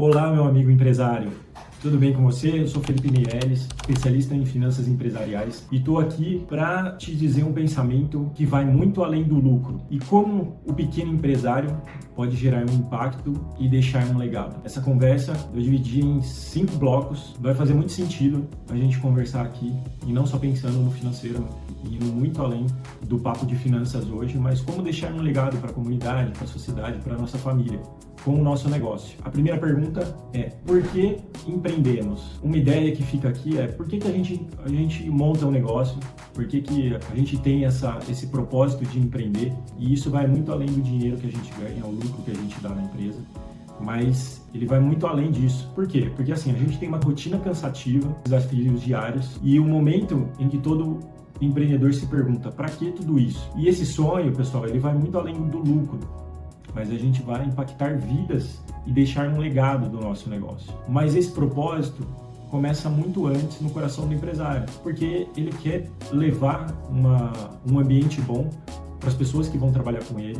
Olá, meu amigo empresário. Tudo bem com você? Eu sou Felipe Meirelles, especialista em finanças empresariais, e estou aqui para te dizer um pensamento que vai muito além do lucro e como o pequeno empresário pode gerar um impacto e deixar um legado. Essa conversa eu dividi em 5 blocos, vai fazer muito sentido a gente conversar aqui e não só pensando no financeiro, indo muito além do papo de finanças hoje, mas como deixar um legado para a comunidade, para a sociedade, para a nossa família, com o nosso negócio. A primeira pergunta é: por que empreendemos? Uma ideia que fica aqui é: por que a gente monta um negócio? Por que a gente tem esse propósito de empreender? E isso vai muito além do dinheiro que a gente ganha, o lucro que a gente dá na empresa, mas ele vai muito além disso. Por quê? Porque assim, a gente tem uma rotina cansativa, desafios diários, e o momento em que todo empreendedor se pergunta: para que tudo isso? E esse sonho, pessoal, ele vai muito além do lucro, mas a gente vai impactar vidas e deixar um legado do nosso negócio. Mas esse propósito começa muito antes no coração do empresário, porque ele quer levar um ambiente bom para as pessoas que vão trabalhar com ele,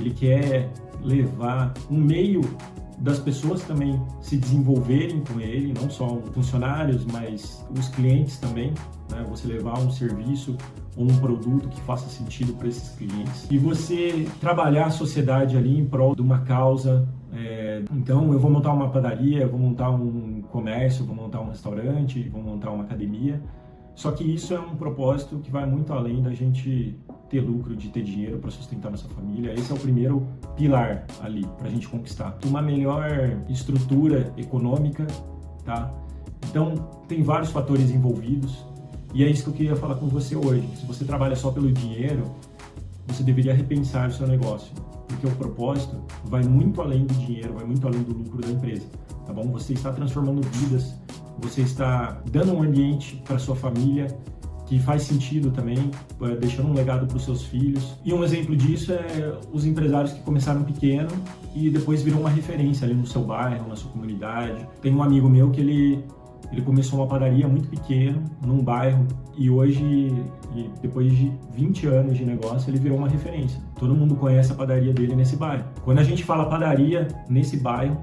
ele quer levar um meio das pessoas também se desenvolverem com ele, não só os funcionários, mas os clientes também, né? Você levar um serviço ou um produto que faça sentido para esses clientes. E você trabalhar a sociedade ali em prol de uma causa. Então, eu vou montar uma padaria, eu vou montar um comércio, eu vou montar um restaurante, vou montar uma academia. Só que isso é um propósito que vai muito além da gente ter lucro, de ter dinheiro para sustentar nossa família. Esse é o primeiro pilar ali para a gente conquistar. Uma melhor estrutura econômica, tá? Então, tem vários fatores envolvidos e é isso que eu queria falar com você hoje. Se você trabalha só pelo dinheiro, você deveria repensar o seu negócio, porque o propósito vai muito além do dinheiro, vai muito além do lucro da empresa, tá bom? Você está transformando vidas, você está dando um ambiente para sua família que faz sentido também, deixando um legado para os seus filhos. E um exemplo disso é os empresários que começaram pequeno e depois viram uma referência ali no seu bairro, na sua comunidade. Tem um amigo meu que ele começou uma padaria muito pequena, num bairro, e hoje, depois de 20 anos de negócio, ele virou uma referência. Todo mundo conhece a padaria dele nesse bairro. Quando a gente fala padaria nesse bairro,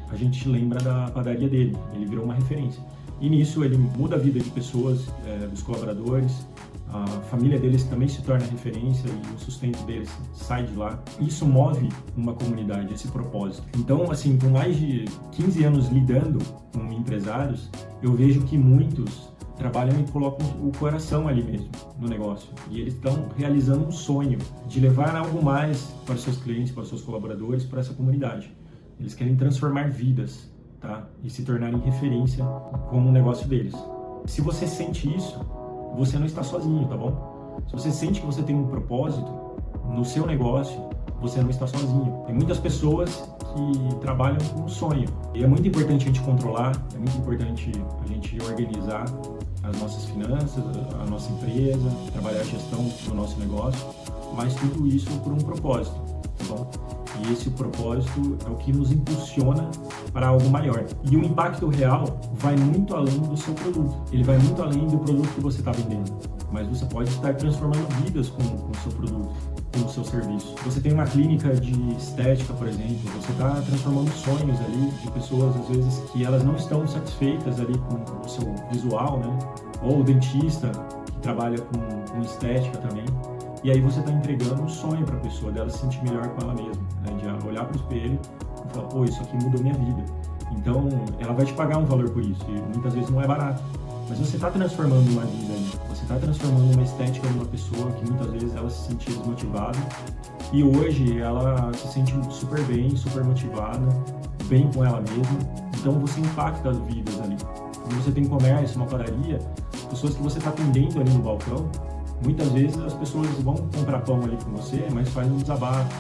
a gente lembra da padaria dele, ele virou uma referência. E nisso ele muda a vida de pessoas, dos colaboradores, a família deles também se torna referência e o sustento deles sai de lá. Isso move uma comunidade, esse propósito. Então, assim, com mais de 15 anos lidando com empresários, eu vejo que muitos trabalham e colocam o coração ali mesmo no negócio. E eles estão realizando um sonho de levar algo mais para os seus clientes, para os seus colaboradores, para essa comunidade. Eles querem transformar vidas, tá? E se tornarem referência com o negócio deles. Se você sente isso, você não está sozinho, tá bom? Se você sente que você tem um propósito no seu negócio, você não está sozinho. Tem muitas pessoas que trabalham com um sonho. E é muito importante a gente controlar, é muito importante a gente organizar as nossas finanças, a nossa empresa, trabalhar a gestão do nosso negócio, mas tudo isso por um propósito, tá bom? E esse propósito é o que nos impulsiona para algo maior. E o impacto real vai muito além do seu produto. Ele vai muito além do produto que você está vendendo. Mas você pode estar transformando vidas com o seu produto, com o seu serviço. Você tem uma clínica de estética, por exemplo, você está transformando sonhos ali de pessoas, às vezes, que elas não estão satisfeitas ali com o seu visual, né? Ou o dentista, que trabalha com estética também. E aí você está entregando um sonho para a pessoa, dela se sentir melhor com ela mesma, né? De ela olhar para o espelho e falar: pô, isso aqui mudou minha vida. Então, ela vai te pagar um valor por isso, e muitas vezes não é barato. Mas você está transformando uma vida ali, você está transformando uma estética de uma pessoa que muitas vezes ela se sentia desmotivada e hoje ela se sente super bem, super motivada, bem com ela mesma. Então você impacta as vidas ali. Quando você tem comércio, uma padaria, pessoas que você está atendendo ali no balcão, muitas vezes as pessoas vão comprar pão ali com você, mas faz um desabafo,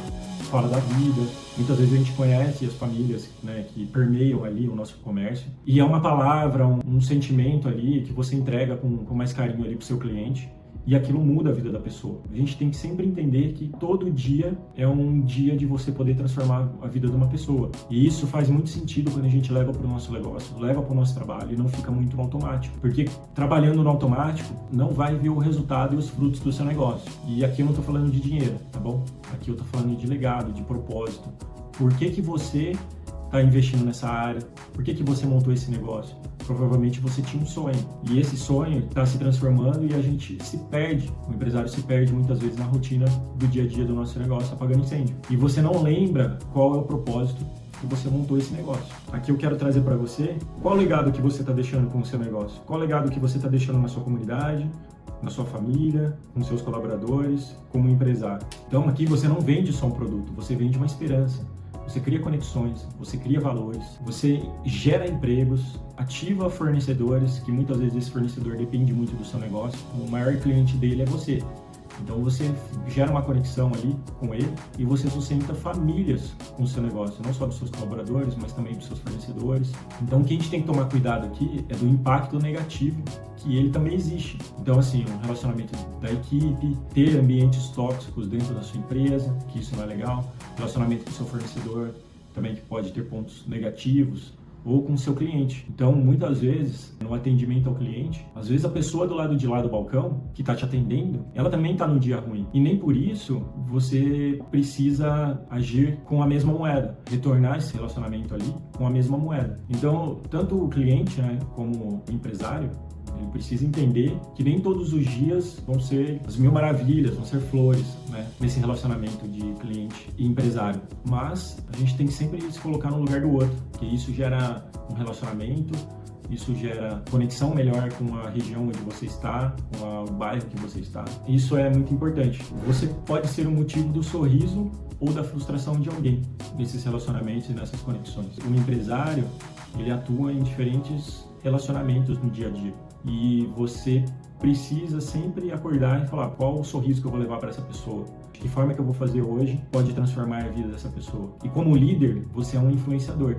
fala da vida. Muitas vezes a gente conhece as famílias, né, que permeiam ali o nosso comércio. E é uma palavra, um sentimento ali que você entrega com mais carinho ali para o seu cliente. E aquilo muda a vida da pessoa. A gente tem que sempre entender que todo dia é um dia de você poder transformar a vida de uma pessoa. E isso faz muito sentido quando a gente leva para o nosso negócio, leva para o nosso trabalho e não fica muito no automático. Porque trabalhando no automático, não vai ver o resultado e os frutos do seu negócio. E aqui eu não estou falando de dinheiro, tá bom? Aqui eu estou falando de legado, de propósito. Por que você está investindo nessa área? Por que você montou esse negócio? Provavelmente você tinha um sonho, e esse sonho está se transformando e a gente se perde, o empresário se perde muitas vezes na rotina do dia a dia do nosso negócio, apagando incêndio. E você não lembra qual é o propósito que você montou esse negócio. Aqui eu quero trazer para você qual legado que você está deixando com o seu negócio, qual legado que você está deixando na sua comunidade, na sua família, com seus colaboradores, como empresário. Então aqui você não vende só um produto, você vende uma esperança. Você cria conexões, você cria valores, você gera empregos, ativa fornecedores, que muitas vezes esse fornecedor depende muito do seu negócio. O maior cliente dele é você. Então você gera uma conexão ali com ele e você sustenta famílias com o seu negócio, não só dos seus colaboradores, mas também dos seus fornecedores. Então o que a gente tem que tomar cuidado aqui é do impacto negativo, que ele também existe. Então assim, um relacionamento da equipe, ter ambientes tóxicos dentro da sua empresa, que isso não é legal, relacionamento com o seu fornecedor também, que pode ter pontos negativos, ou com o seu cliente. Então, muitas vezes, no atendimento ao cliente, às vezes a pessoa do lado de lá do balcão, que está te atendendo, ela também está no dia ruim. E nem por isso você precisa agir com a mesma moeda, retornar esse relacionamento ali com a mesma moeda. Então, tanto o cliente, né, como o empresário, ele precisa entender que nem todos os dias vão ser as mil maravilhas, vão ser flores, né, nesse relacionamento de cliente e empresário. Mas a gente tem que sempre se colocar no lugar do outro, porque isso gera um relacionamento, isso gera conexão melhor com a região onde você está, com o bairro que você está. Isso é muito importante. Você pode ser o motivo do sorriso ou da frustração de alguém nesses relacionamentos e nessas conexões. Um empresário, ele atua em diferentes relacionamentos no dia a dia. E você precisa sempre acordar e falar qual o sorriso que eu vou levar para essa pessoa, de que forma que eu vou fazer hoje pode transformar a vida dessa pessoa. E como líder, você é um influenciador,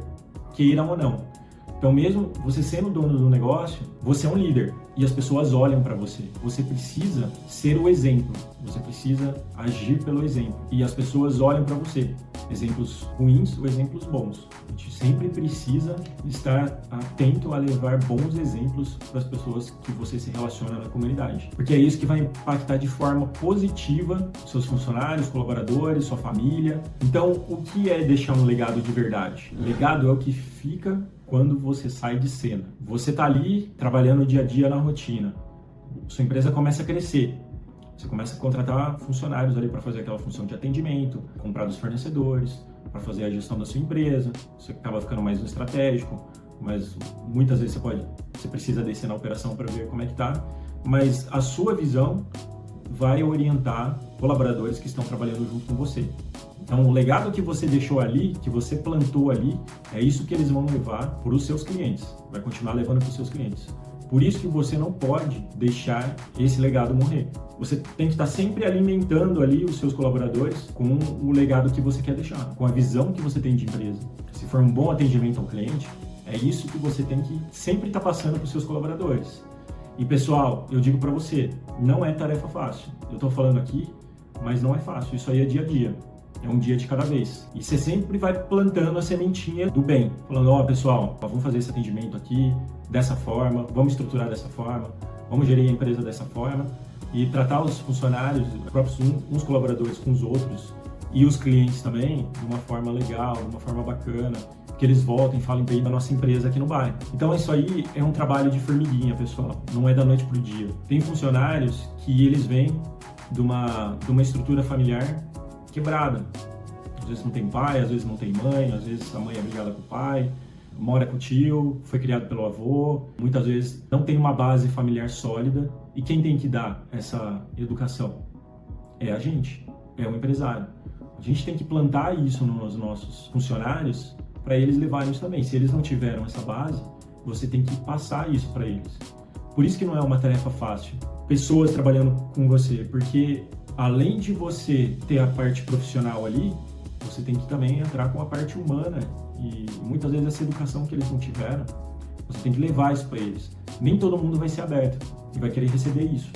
queira ou não. Então mesmo você sendo dono do negócio, você é um líder e as pessoas olham para você. Você precisa ser o exemplo, você precisa agir pelo exemplo e as pessoas olham para você. Exemplos ruins ou exemplos bons. A gente sempre precisa estar atento a levar bons exemplos para as pessoas que você se relaciona na comunidade. Porque é isso que vai impactar de forma positiva seus funcionários, colaboradores, sua família. Então, o que é deixar um legado de verdade? Legado é o que fica quando você sai de cena. Você está ali trabalhando dia a dia na rotina. Sua empresa começa a crescer. Você começa a contratar funcionários ali para fazer aquela função de atendimento, comprar dos fornecedores, para fazer a gestão da sua empresa. Você acaba ficando mais no estratégico, mas muitas vezes você precisa descer na operação para ver como é que está. Mas a sua visão vai orientar colaboradores que estão trabalhando junto com você. Então, o legado que você deixou ali, que você plantou ali, é isso que eles vão levar para os seus clientes. Vai continuar levando para os seus clientes. Por isso que você não pode deixar esse legado morrer. Você tem que estar sempre alimentando ali os seus colaboradores com o legado que você quer deixar, com a visão que você tem de empresa. Se for um bom atendimento ao cliente, é isso que você tem que sempre estar passando para os seus colaboradores. E pessoal, eu digo para você, não é tarefa fácil. Eu estou falando aqui, mas não é fácil. Isso aí é dia a dia. É um dia de cada vez. E você sempre vai plantando a sementinha do bem. Falando, ó, pessoal, vamos fazer esse atendimento aqui dessa forma, vamos estruturar dessa forma, vamos gerir a empresa dessa forma e tratar os funcionários, próprios uns colaboradores com os outros e os clientes também de uma forma legal, de uma forma bacana, que eles voltem e falem bem da nossa empresa aqui no bairro. Então isso aí é um trabalho de formiguinha, pessoal. Não é da noite pro dia. Tem funcionários que eles vêm de uma estrutura familiar quebrada. Às vezes não tem pai, às vezes não tem mãe, às vezes a mãe é brigada com o pai, mora com o tio, foi criado pelo avô, muitas vezes não tem uma base familiar sólida. E quem tem que dar essa educação? É a gente, é o empresário. A gente tem que plantar isso nos nossos funcionários para eles levarem isso também. Se eles não tiveram essa base, você tem que passar isso para eles. Por isso que não é uma tarefa fácil. Pessoas trabalhando com você, porque além de você ter a parte profissional ali, você tem que também entrar com a parte humana e muitas vezes essa educação que eles não tiveram, você tem que levar isso para eles. Nem todo mundo vai ser aberto e vai querer receber isso,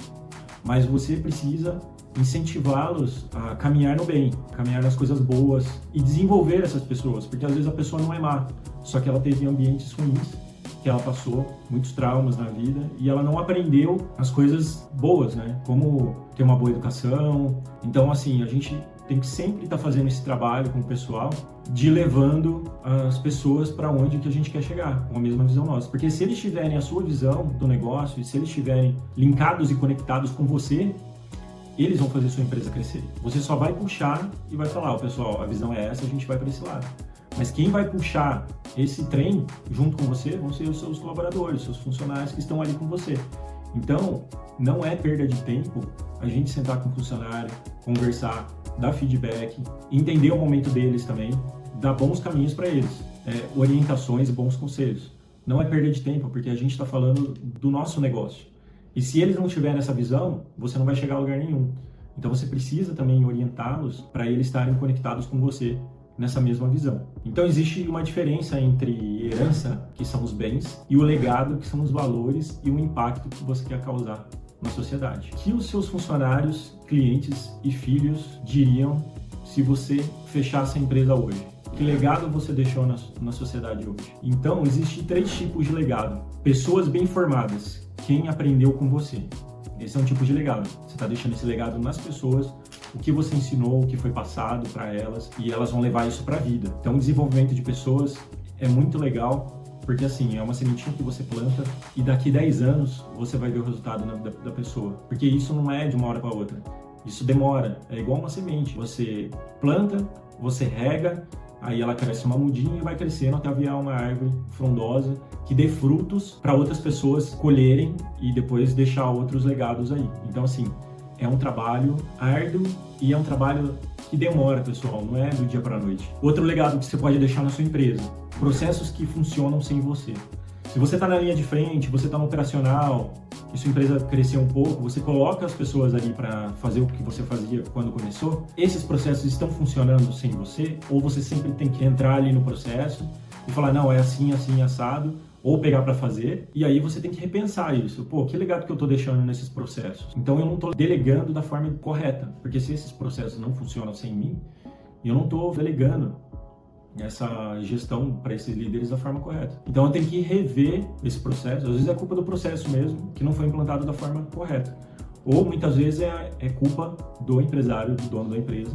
mas você precisa incentivá-los a caminhar no bem, caminhar nas coisas boas e desenvolver essas pessoas, porque às vezes a pessoa não é má, só que ela teve ambientes ruins, que ela passou muitos traumas na vida e ela não aprendeu as coisas boas, né? Como ter uma boa educação. Então, assim, a gente tem que sempre estar fazendo esse trabalho com o pessoal, de levando as pessoas para onde que a gente quer chegar, com a mesma visão nossa. Porque se eles tiverem a sua visão do negócio, e se eles estiverem linkados e conectados com você, eles vão fazer sua empresa crescer. Você só vai puxar e vai falar, pessoal, a visão é essa, a gente vai para esse lado. Mas quem vai puxar esse trem junto com você vão ser os seus colaboradores, seus funcionários que estão ali com você. Então, não é perda de tempo a gente sentar com o funcionário, conversar, dar feedback, entender o momento deles também, dar bons caminhos para eles, orientações e bons conselhos. Não é perda de tempo, porque a gente está falando do nosso negócio. E se eles não tiverem essa visão, você não vai chegar a lugar nenhum. Então você precisa também orientá-los para eles estarem conectados com você nessa mesma visão. Então existe uma diferença entre herança, que são os bens, e o legado, que são os valores e o impacto que você quer causar na sociedade. O que os seus funcionários, clientes e filhos diriam se você fechasse a empresa hoje? Que legado você deixou na sociedade hoje? Então, existem 3 tipos de legado. Pessoas bem formadas, quem aprendeu com você. Esse é um tipo de legado. Você está deixando esse legado nas pessoas, o que você ensinou, o que foi passado para elas, e elas vão levar isso para a vida. Então, o desenvolvimento de pessoas é muito legal, porque assim, é uma sementinha que você planta e daqui 10 anos você vai ver o resultado da pessoa. Porque isso não é de uma hora para outra. Isso demora. É igual uma semente. Você planta, você rega, aí ela cresce uma mudinha e vai crescendo até virar uma árvore frondosa que dê frutos para outras pessoas colherem e depois deixar outros legados aí. Então assim, é um trabalho árduo e é um trabalho que demora, pessoal, não é do dia para a noite. Outro legado que você pode deixar na sua empresa, processos que funcionam sem você. Se você está na linha de frente, você está no operacional, e sua empresa cresceu um pouco, você coloca as pessoas ali para fazer o que você fazia quando começou, esses processos estão funcionando sem você, ou você sempre tem que entrar ali no processo e falar, não, é assim, assim, assado, ou pegar para fazer, e aí você tem que repensar isso. Pô, que legado que eu estou deixando nesses processos? Então eu não estou delegando da forma correta, porque se esses processos não funcionam sem mim, eu não estou delegando essa gestão para esses líderes da forma correta. Então eu tenho que rever esse processo. Às vezes é culpa do processo mesmo, que não foi implantado da forma correta. Ou muitas vezes é culpa do empresário, do dono da empresa,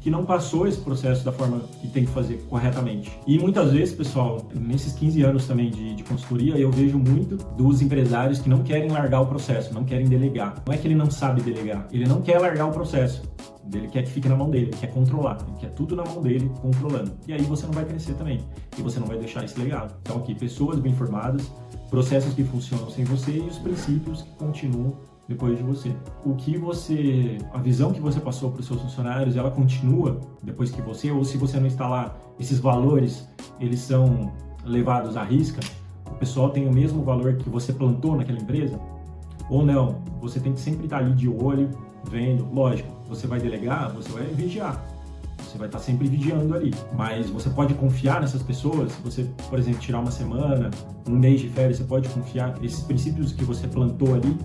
que não passou esse processo da forma que tem que fazer corretamente. E muitas vezes, pessoal, nesses 15 anos também de consultoria, eu vejo muito dos empresários que não querem largar o processo, não querem delegar. Não é que ele não sabe delegar, ele não quer largar o processo. Ele quer que fique na mão dele, ele quer controlar, ele quer tudo na mão dele, controlando. E aí você não vai crescer também, e você não vai deixar esse legado. Então aqui, pessoas bem formadas, processos que funcionam sem você e os princípios que continuam depois de você. A visão que você passou para os seus funcionários, ela continua depois que você, ou se você não está lá, esses valores, eles são levados à risca, o pessoal tem o mesmo valor que você plantou naquela empresa, ou não, você tem que sempre estar ali de olho, vendo, lógico, você vai delegar, você vai vigiar, você vai estar sempre vigiando ali, mas você pode confiar nessas pessoas. Se você, por exemplo, tirar uma semana, um mês de férias, você pode confiar que esses princípios que você plantou ali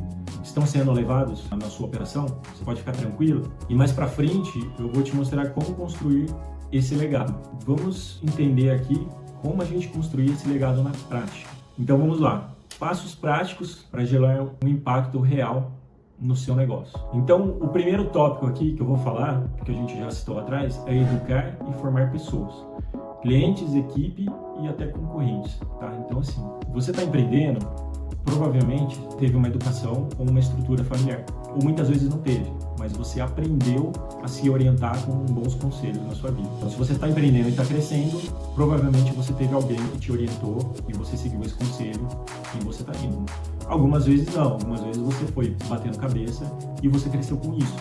estão sendo levados na sua operação, você pode ficar tranquilo. E mais para frente, eu vou te mostrar como construir esse legado. Vamos entender aqui como a gente construir esse legado na prática. Então vamos lá, passos práticos para gerar um impacto real no seu negócio. Então, o primeiro tópico aqui que eu vou falar, que a gente já citou lá atrás, é educar e formar pessoas. Clientes, equipe e até concorrentes, tá? Então, assim, você está empreendendo, provavelmente teve uma educação ou uma estrutura familiar. Ou muitas vezes não teve, mas você aprendeu a se orientar com bons conselhos na sua vida. Então, se você está empreendendo e está crescendo, provavelmente você teve alguém que te orientou e você seguiu esse conselho e você está indo. Algumas vezes não, algumas vezes você foi batendo cabeça e você cresceu com isso.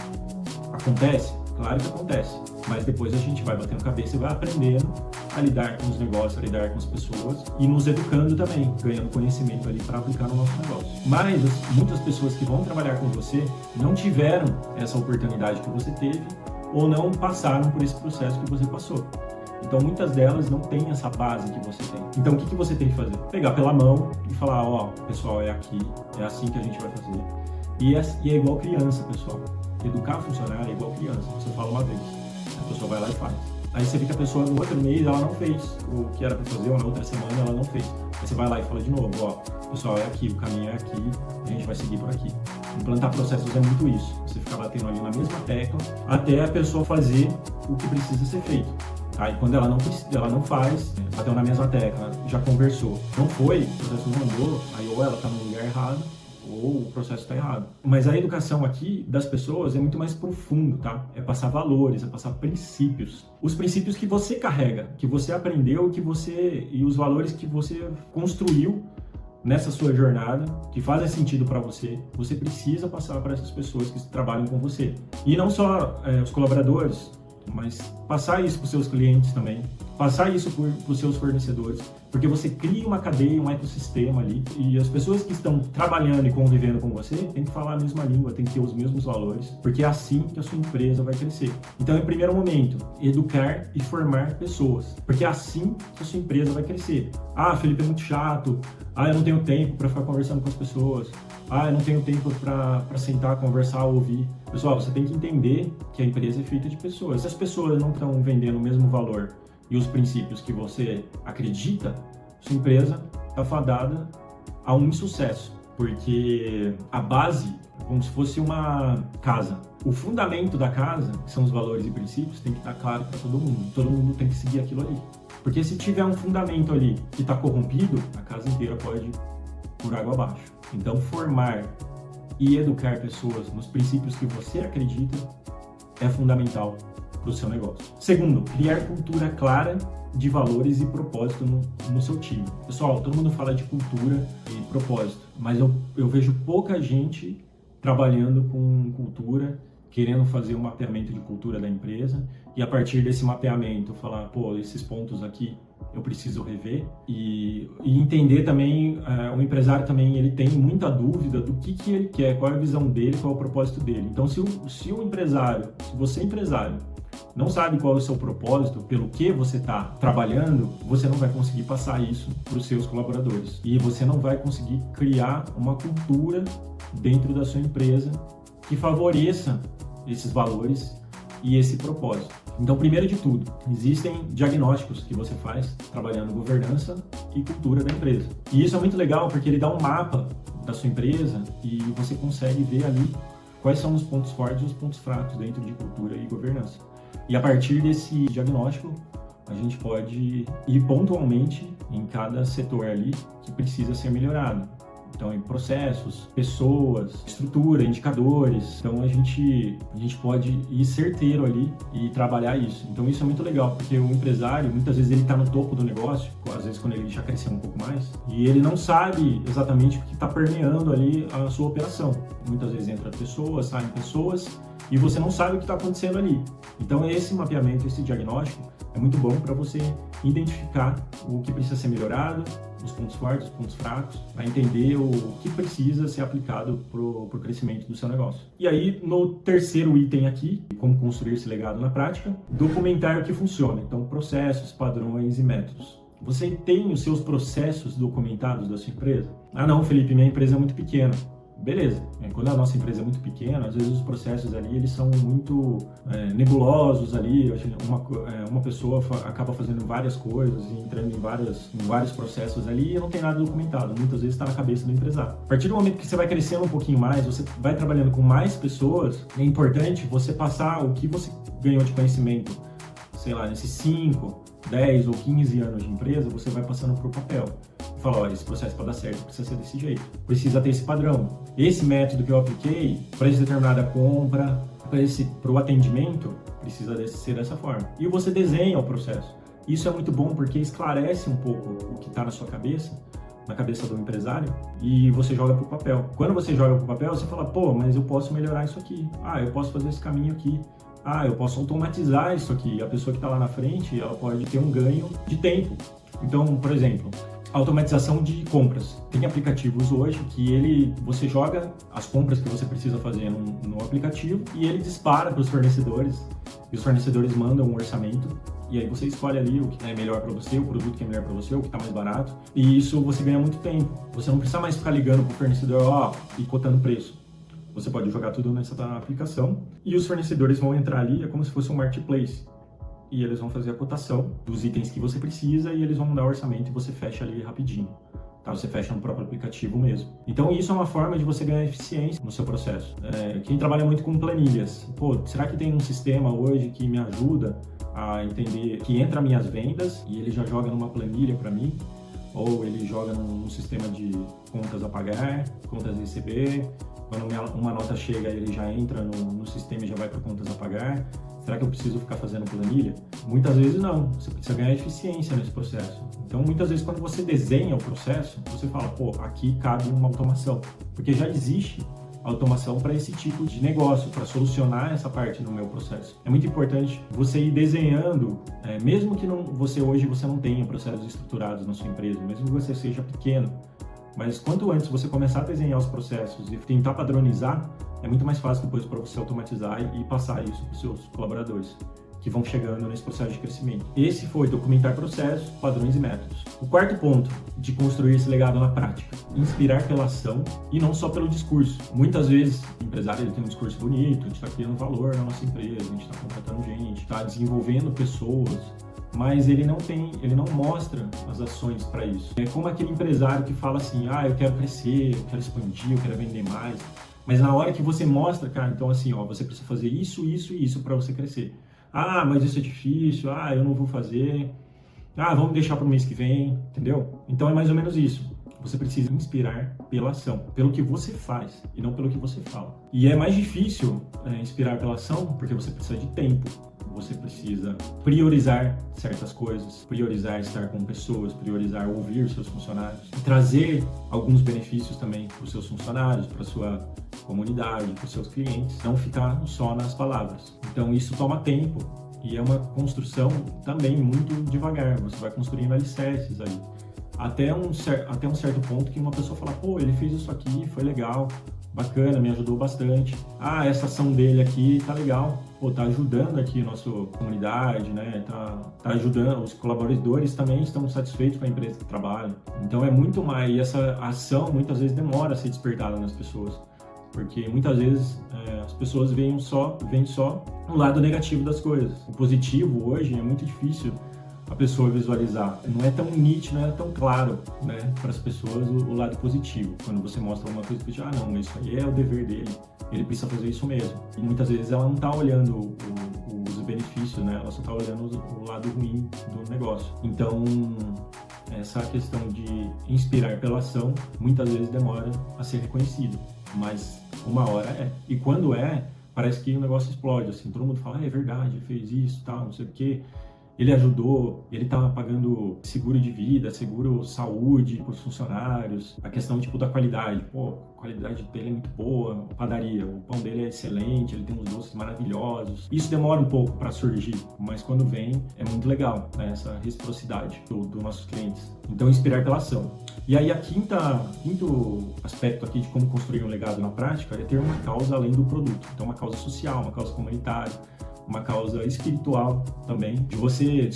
Acontece? Claro que acontece, mas depois a gente vai batendo cabeça e vai aprendendo a lidar com os negócios, a lidar com as pessoas e nos educando também, ganhando conhecimento ali para aplicar no nosso negócio. Mas muitas pessoas que vão trabalhar com você não tiveram essa oportunidade que você teve ou não passaram por esse processo que você passou. Então, muitas delas não têm essa base que você tem. Então, o que você tem que fazer? Pegar pela mão e falar, ó, pessoal, é aqui, é assim que a gente vai fazer. E é igual criança, pessoal. Educar funcionário é igual criança. Você fala uma vez, a pessoa vai lá e faz. Aí você vê que a pessoa no outro mês ela não fez o que era para fazer, ou na outra semana ela não fez. Aí você vai lá e fala de novo, ó, pessoal, é aqui, o caminho é aqui, a gente vai seguir por aqui. Implantar processos é muito isso. Você fica batendo ali na mesma tecla até a pessoa fazer o que precisa ser feito. Aí quando ela não faz, bateu na mesma tecla, já conversou, não foi, o processo não andou, aí ou ela está no lugar errado, ou o processo está errado. Mas a educação aqui das pessoas é muito mais profundo, tá? É passar valores, é passar princípios. Os princípios que você carrega, que você aprendeu, e os valores que você construiu nessa sua jornada, que fazem sentido para você, você precisa passar para essas pessoas que trabalham com você. E não só os colaboradores, mas passar isso para os seus clientes também, passar isso para os seus fornecedores, porque você cria uma cadeia, um ecossistema ali, e as pessoas que estão trabalhando e convivendo com você têm que falar a mesma língua, têm que ter os mesmos valores, porque é assim que a sua empresa vai crescer. Então, em primeiro momento, educar e formar pessoas, porque é assim que a sua empresa vai crescer. Ah, Felipe, é muito chato. Ah, eu não tenho tempo para ficar conversando com as pessoas. Ah, eu não tenho tempo para sentar, conversar, ouvir. Pessoal, você tem que entender que a empresa é feita de pessoas. Se as pessoas não estão vendendo o mesmo valor e os princípios que você acredita, sua empresa está fadada a um insucesso. Porque a base é como se fosse uma casa. O fundamento da casa, que são os valores e princípios, tem que estar claro para todo mundo. Todo mundo tem que seguir aquilo ali. Porque se tiver um fundamento ali que está corrompido, a casa inteira pode ir por água abaixo. Então, formar e educar pessoas nos princípios que você acredita é fundamental para o seu negócio. Segundo, criar cultura clara de valores e propósito no seu time. Pessoal, todo mundo fala de cultura e propósito, mas eu vejo pouca gente trabalhando com cultura, querendo fazer um mapeamento de cultura da empresa e a partir desse mapeamento falar, pô, esses pontos aqui eu preciso rever e entender também, o empresário também ele tem muita dúvida do que ele quer, qual é a visão dele, qual é o propósito dele. Então se você é empresário, não sabe qual é o seu propósito, pelo que você está trabalhando, você não vai conseguir passar isso para os seus colaboradores e você não vai conseguir criar uma cultura dentro da sua empresa que favoreça esses valores e esse propósito. Então, primeiro de tudo, existem diagnósticos que você faz trabalhando governança e cultura da empresa. E isso é muito legal porque ele dá um mapa da sua empresa e você consegue ver ali quais são os pontos fortes e os pontos fracos dentro de cultura e governança. E a partir desse diagnóstico, a gente pode ir pontualmente em cada setor ali que precisa ser melhorado. Então, em processos, pessoas, estrutura, indicadores. Então, a gente pode ir certeiro ali e trabalhar isso. Então, isso é muito legal, porque o empresário, muitas vezes, ele está no topo do negócio, às vezes quando ele já cresceu um pouco mais, e ele não sabe exatamente o que está permeando ali a sua operação. Muitas vezes entra pessoas, saem pessoas, e você não sabe o que está acontecendo ali. Então, esse mapeamento, esse diagnóstico, é muito bom para você identificar o que precisa ser melhorado, os pontos fortes, os pontos fracos, para entender o que precisa ser aplicado para o crescimento do seu negócio. E aí, no terceiro item aqui, como construir esse legado na prática, documentar o que funciona. Então, processos, padrões e métodos. Você tem os seus processos documentados da sua empresa? Ah não, Felipe, minha empresa é muito pequena. Beleza, quando a nossa empresa é muito pequena, às vezes os processos ali eles são muito nebulosos ali, uma pessoa acaba fazendo várias coisas e entrando em vários processos ali e não tem nada documentado, muitas vezes está na cabeça do empresário. A partir do momento que você vai crescendo um pouquinho mais, você vai trabalhando com mais pessoas, é importante você passar o que você ganhou de conhecimento, sei lá, nesses 5, 10 ou 15 anos de empresa, você vai passando para o papel. Fala, olha, esse processo para dar certo precisa ser desse jeito, precisa ter esse padrão. Esse método que eu apliquei para essa determinada compra, para o atendimento, precisa ser dessa forma. E você desenha o processo. Isso é muito bom porque esclarece um pouco o que está na sua cabeça, na cabeça do empresário, e você joga para o papel. Quando você joga para o papel, você fala, pô, mas eu posso melhorar isso aqui. Ah, eu posso fazer esse caminho aqui. Ah, eu posso automatizar isso aqui. A pessoa que está lá na frente, ela pode ter um ganho de tempo. Então, por exemplo, automatização de compras. Tem aplicativos hoje que você joga as compras que você precisa fazer no aplicativo e ele dispara para os fornecedores e os fornecedores mandam um orçamento e aí você escolhe ali o que é melhor para você, o produto que é melhor para você, o que está mais barato e isso você ganha muito tempo. Você não precisa mais ficar ligando para o fornecedor e cotando preço. Você pode jogar tudo nessa aplicação e os fornecedores vão entrar ali, é como se fosse um marketplace. e eles vão fazer a cotação dos itens que você precisa e eles vão dar o orçamento e você fecha ali rapidinho. Tá, você fecha no próprio aplicativo mesmo. Então isso é uma forma de você ganhar eficiência no seu processo. Quem trabalha muito com planilhas, será que tem um sistema hoje que me ajuda a entender que entra minhas vendas e ele já joga numa planilha para mim? Ou ele joga num sistema de contas a pagar, contas a receber, quando uma nota chega ele já entra no sistema e já vai para contas a pagar? Será que eu preciso ficar fazendo planilha? Muitas vezes não, você precisa ganhar eficiência nesse processo. Então, muitas vezes, quando você desenha o processo, você fala, aqui cabe uma automação. Porque já existe automação para esse tipo de negócio, para solucionar essa parte no meu processo. É muito importante você ir desenhando, mesmo que hoje você não tenha processos estruturados na sua empresa, mesmo que você seja pequeno, mas quanto antes você começar a desenhar os processos e tentar padronizar, é muito mais fácil depois para você automatizar e passar isso para os seus colaboradores que vão chegando nesse processo de crescimento. Esse foi documentar processos, padrões e métodos. O quarto ponto de construir esse legado na prática, inspirar pela ação e não só pelo discurso. Muitas vezes o empresário tem um discurso bonito, a gente está criando valor na nossa empresa, a gente está contratando gente, está desenvolvendo pessoas, mas ele não mostra as ações para isso. É como aquele empresário que fala assim, eu quero crescer, eu quero expandir, eu quero vender mais, mas na hora que você mostra, cara, então assim, você precisa fazer isso, isso e isso para você crescer. Mas isso é difícil, eu não vou fazer, vamos deixar para o mês que vem, entendeu? Então é mais ou menos isso. Você precisa inspirar pela ação, pelo que você faz e não pelo que você fala. E é mais difícil inspirar pela ação porque você precisa de tempo. Você precisa priorizar certas coisas, priorizar estar com pessoas, priorizar ouvir seus funcionários, trazer alguns benefícios também para os seus funcionários, para a sua comunidade, para os seus clientes, não ficar só nas palavras. Então isso toma tempo e é uma construção também muito devagar, você vai construindo alicerces aí. Até um certo ponto que uma pessoa fala, ele fez isso aqui, foi legal, bacana, me ajudou bastante. Essa ação dele aqui tá legal, tá ajudando aqui a nossa comunidade, né? Tá ajudando, os colaboradores também estão satisfeitos com a empresa que trabalham. Então é muito mais, e essa ação muitas vezes demora a ser despertada nas pessoas, porque muitas vezes as pessoas veem só o lado negativo das coisas. O positivo hoje é muito difícil a pessoa visualizar. Não é tão nítido, não é tão claro, né, para as pessoas o lado positivo. Quando você mostra alguma coisa, você diz, não, isso aí é o dever dele, ele precisa fazer isso mesmo. E muitas vezes ela não está olhando os benefícios, né, ela só está olhando o lado ruim do negócio. Então, essa questão de inspirar pela ação, muitas vezes demora a ser reconhecida, mas uma hora é. E quando parece que o negócio explode, assim, todo mundo fala, é verdade, ele fez isso, tal, não sei o quê. Ele ajudou, ele estava pagando seguro de vida, seguro saúde para os funcionários, a questão da qualidade, a qualidade dele é muito boa, a padaria, o pão dele é excelente, ele tem uns doces maravilhosos. Isso demora um pouco para surgir, mas quando vem é muito legal, né, essa reciprocidade dos nossos clientes. Então, inspirar pela ação. E aí, quinto aspecto aqui de como construir um legado na prática é ter uma causa além do produto. Então, uma causa social, uma causa comunitária, uma causa espiritual também. Se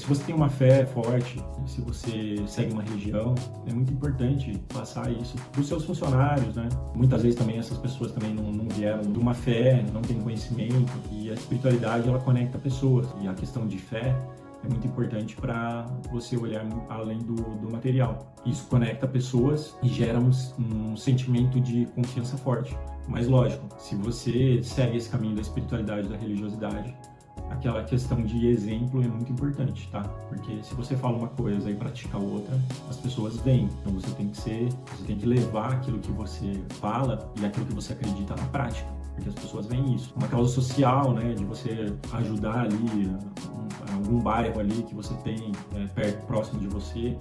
você tem uma fé forte, se você segue uma religião, é muito importante passar isso para os seus funcionários, né? Muitas vezes também essas pessoas também não vieram de uma fé, não têm conhecimento, e a espiritualidade ela conecta pessoas, e a questão de fé é muito importante para você olhar além do material. Isso conecta pessoas e gera um sentimento de confiança forte. Mas lógico, se você segue esse caminho da espiritualidade, da religiosidade, aquela questão de exemplo é muito importante, tá? Porque se você fala uma coisa e pratica outra, as pessoas veem. Então você tem que levar aquilo que você fala e aquilo que você acredita na prática, porque as pessoas veem isso. Uma causa social, né, de você ajudar ali algum bairro ali que você tem próximo de você,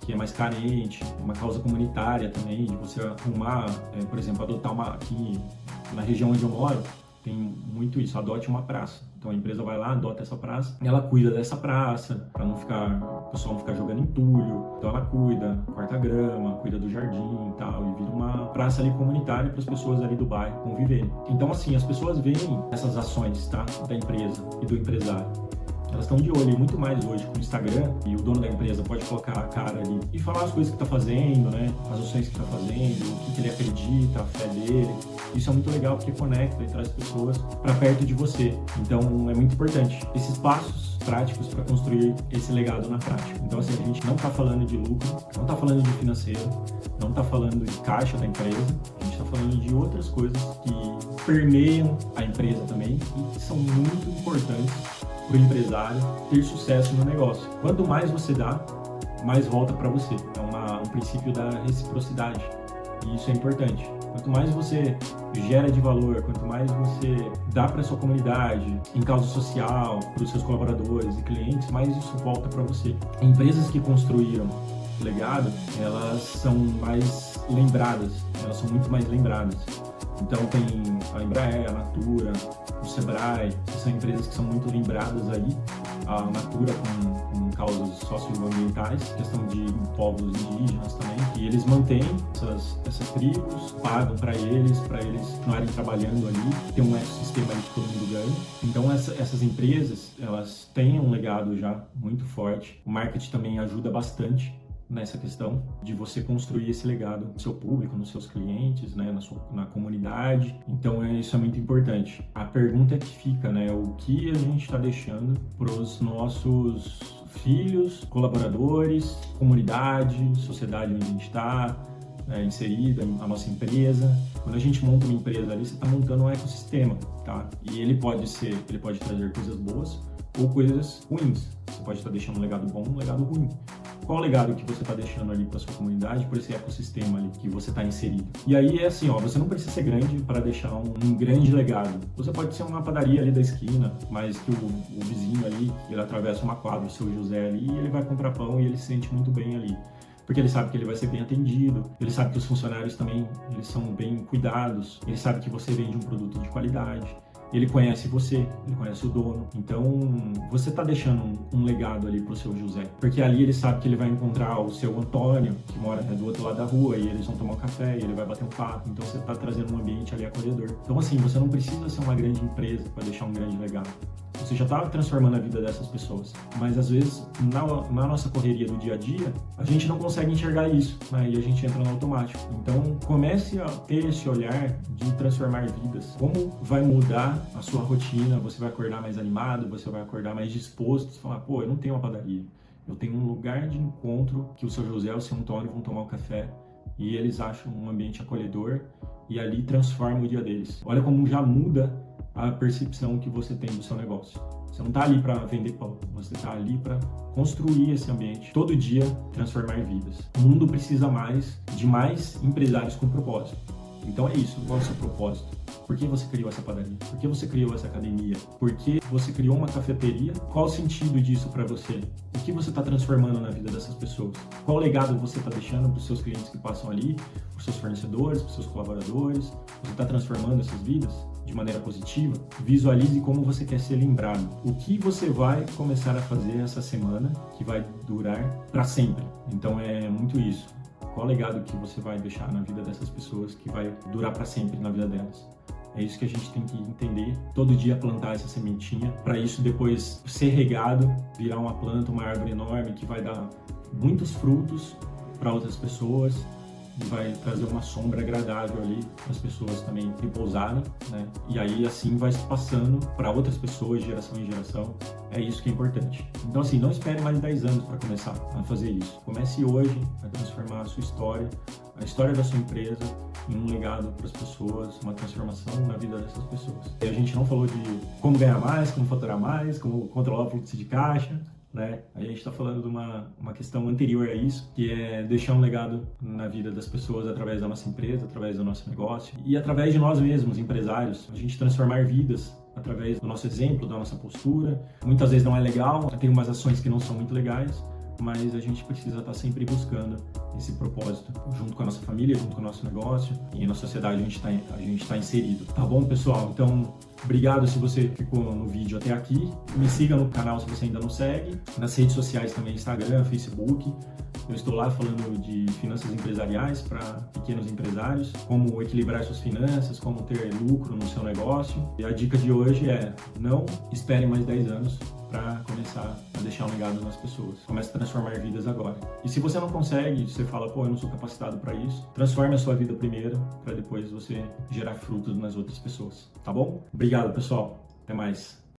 que é mais carente, uma causa comunitária também, de você arrumar, por exemplo, adotar aqui na região onde eu moro, tem muito isso, adote uma praça. Então a empresa vai lá, adota essa praça, e ela cuida dessa praça, para o pessoal não ficar jogando entulho. Então ela cuida, corta grama, cuida do jardim e tal, e vira uma praça ali comunitária para as pessoas ali do bairro conviverem. Então assim, as pessoas veem essas ações, tá, da empresa e do empresário. elas estão de olho muito mais hoje com o Instagram, e o dono da empresa pode colocar a cara ali e falar as coisas que está fazendo, né? As ações que está fazendo, o que ele acredita, a fé dele. Isso é muito legal porque conecta e traz pessoas para perto de você. Então é muito importante esses passos práticos para construir esse legado na prática. Então assim, a gente não está falando de lucro, não está falando de financeiro, não está falando de caixa da empresa, a gente está falando de outras coisas que permeiam a empresa também e que são muito importantes para o empresário ter sucesso no negócio. Quanto mais você dá, mais volta para você. É um princípio da reciprocidade e isso é importante. Quanto mais você gera de valor, quanto mais você dá para sua comunidade, em causa social, para os seus colaboradores e clientes, mais isso volta para você. Empresas que construíram legado, elas são mais lembradas, elas são muito mais lembradas. Então tem a Embraer, a Natura, o Sebrae, que são empresas que são muito lembradas aí. A Natura com causas socioambientais, questão de povos indígenas também, e eles mantêm essas tribos, pagam para eles continuarem trabalhando ali, tem um ecossistema ali que todo mundo ganha. Então essas empresas, elas têm um legado já muito forte. O marketing também ajuda bastante nessa questão de você construir esse legado no seu público, nos seus clientes, né, na comunidade. Então isso é muito importante. A pergunta é que fica, né, o que a gente está deixando para os nossos filhos, colaboradores, comunidade, sociedade onde a gente está inserida, a nossa empresa. Quando a gente monta uma empresa ali, você está montando um ecossistema, tá? E ele pode trazer coisas boas ou coisas ruins. Você pode estar deixando um legado bom, um legado ruim. Qual o legado que você está deixando ali para sua comunidade, por esse ecossistema ali que você está inserido? E aí é assim, ó, você não precisa ser grande para deixar um grande legado. Você pode ser uma padaria ali da esquina, mas que o vizinho ali, ele atravessa uma quadra, o seu José ali, e ele vai comprar pão e ele se sente muito bem ali. Porque ele sabe que ele vai ser bem atendido, ele sabe que os funcionários também eles são bem cuidados, ele sabe que você vende um produto de qualidade. Ele conhece você, ele conhece o dono. Então, você está deixando um legado ali pro seu José. Porque ali ele sabe que ele vai encontrar o seu Antônio, que mora do outro lado da rua, e eles vão tomar um café, e ele vai bater um papo. Então, você está trazendo um ambiente ali acolhedor. Então, assim, você não precisa ser uma grande empresa para deixar um grande legado. Você já está transformando a vida dessas pessoas. Mas, às vezes, na nossa correria do dia a dia, a gente não consegue enxergar isso, né? E a gente entra no automático. Então, comece a ter esse olhar de transformar vidas. Como vai mudar a sua rotina? Você vai acordar mais animado, você vai acordar mais disposto. Você falar, pô, eu não tenho uma padaria. Eu tenho um lugar de encontro que o seu José e o seu Antônio vão tomar um café e eles acham um ambiente acolhedor e ali transforma o dia deles. Olha como já muda a percepção que você tem do seu negócio. Você não está ali para vender pão, você está ali para construir esse ambiente, todo dia transformar vidas. O mundo precisa de mais empresários com propósito. Então é isso, qual é o seu propósito? Por que você criou essa padaria? Por que você criou essa academia? Por que você criou uma cafeteria? Qual o sentido disso para você? O que você está transformando na vida dessas pessoas? Qual legado você está deixando para os seus clientes que passam ali, para os seus fornecedores, para os seus colaboradores? Você está transformando essas vidas de maneira positiva? Visualize como você quer ser lembrado. O que você vai começar a fazer essa semana que vai durar para sempre? Então é muito isso. Qual o legado que você vai deixar na vida dessas pessoas que vai durar para sempre na vida delas? É isso que a gente tem que entender, todo dia plantar essa sementinha, para isso depois ser regado, virar uma planta, uma árvore enorme que vai dar muitos frutos para outras pessoas e vai trazer uma sombra agradável ali para as pessoas também repousarem, né? E aí assim vai se passando para outras pessoas, de geração em geração. É isso que é importante. Então assim, não espere mais 10 anos para começar a fazer isso. Comece hoje a transformar a sua história, a história da sua empresa em um legado para as pessoas, uma transformação na vida dessas pessoas. E a gente não falou de como ganhar mais, como faturar mais, como controlar o fluxo de caixa, né? A gente está falando de uma questão anterior a isso, que é deixar um legado na vida das pessoas através da nossa empresa, através do nosso negócio e através de nós mesmos, empresários. A gente transformar vidas através do nosso exemplo, da nossa postura. Muitas vezes não é legal, tem umas ações que não são muito legais, mas a gente precisa estar sempre buscando esse propósito, junto com a nossa família, junto com o nosso negócio e na sociedade a gente está inserido. Tá bom, pessoal? Então, obrigado se você ficou no vídeo até aqui. Me siga no canal se você ainda não segue. Nas redes sociais também, Instagram, Facebook. Eu estou lá falando de finanças empresariais para pequenos empresários, como equilibrar suas finanças, como ter lucro no seu negócio. E a dica de hoje é: não espere mais 10 anos para começar a deixar um legado nas pessoas. Comece a transformar vidas agora. E se você não consegue, você fala, pô, eu não sou capacitado para isso, transforme a sua vida primeiro, para depois você gerar frutos nas outras pessoas, tá bom? Obrigado, pessoal. Até mais.